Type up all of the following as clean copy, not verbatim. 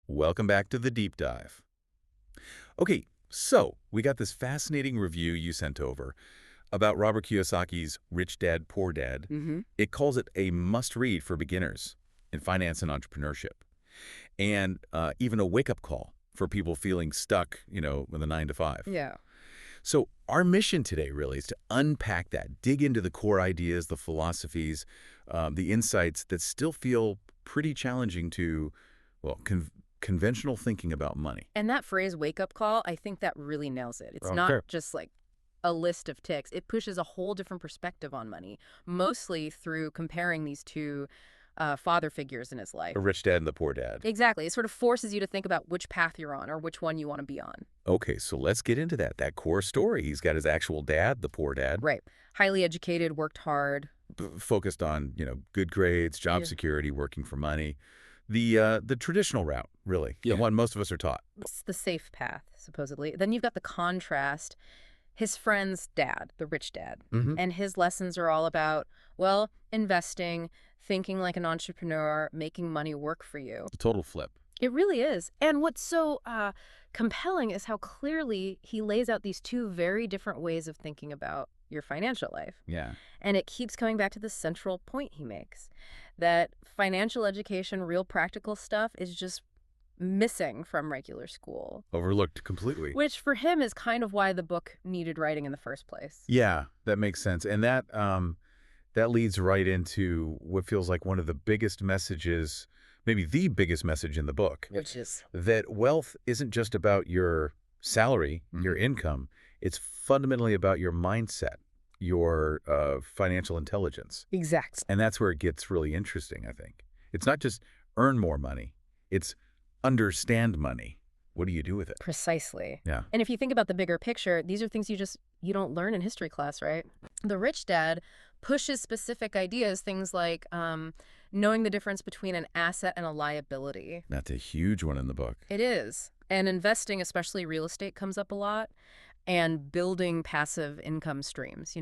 Welcome back to the deep dive. Okay, so we got this fascinating review you sent over about Robert Kiyosaki's Rich Dad, Poor Dad. Hmm. It calls it a must-read for beginners in finance and entrepreneurship, and even a wake-up call for people feeling stuck, with a 9 to 5. Yeah. So our mission today really is to unpack that, dig into the core ideas, the philosophies, the insights that still feel pretty challenging to, well, conventional thinking about money. And that phrase wake up call, I think that really nails it. It's not Okay. just like a list of ticks. It pushes a whole different perspective on money, mostly through comparing these two father figures in his A life. rich dad and the poor dad. Exactly. It sort of forces you to think about which path you're on or which one you want to be on. Okay, so let's get into that core story. He's got his actual dad, the poor dad, Right. Highly educated, worked hard. focused on, good grades, job Yeah. security, working for money. The traditional route, really, the one most of us are taught. It's the safe path, supposedly. Then you've got the contrast. His friend's dad, the rich dad, Hmm. and his lessons are all about, well, investing, thinking like an entrepreneur, making money work for you. The total flip. It really is. And what's so compelling is how clearly he lays out these two very different ways of thinking about your financial life. Yeah. And it keeps coming back to the central point he makes, that financial education, real practical stuff, is just missing from regular school. Overlooked completely. Which for him is kind of why the book needed writing in the first place. Yeah, that makes sense. And that leads right into what feels like one of the biggest messages, maybe the biggest message in the book, Which is, that wealth isn't just about your salary, your income. It's fundamentally about your mindset, your financial intelligence. exact. And that's where it gets really interesting, I think. It's not just earn more money. It's understand money. What do you do with it? Precisely. Yeah. And if you think about the bigger picture, these are things you don't learn in history class, right? The rich dad pushes specific ideas, things like knowing the difference between an asset and a liability. That's a huge one in the book. It is. And investing, especially real estate, comes up a lot. And building passive income streams,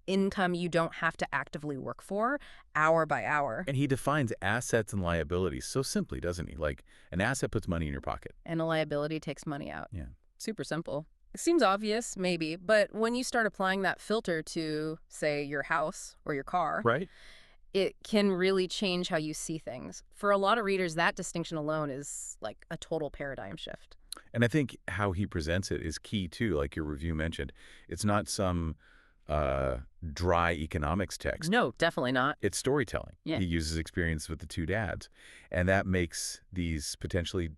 income you don't have to actively work for hour by hour. And he defines assets and liabilities so simply, doesn't he? Like an asset puts money in your pocket. And a liability takes money out. Yeah. Super simple. It seems obvious, maybe, but when you start applying that filter to, say, your house or your car, Right? it can really change how you see things. For a lot of readers, that distinction alone is like a total paradigm shift. And I think how he presents it is key too, like your review mentioned. It's not some dry economics text. No, definitely not. It's storytelling. Yeah. He uses experience with the two dads. And that makes these potentially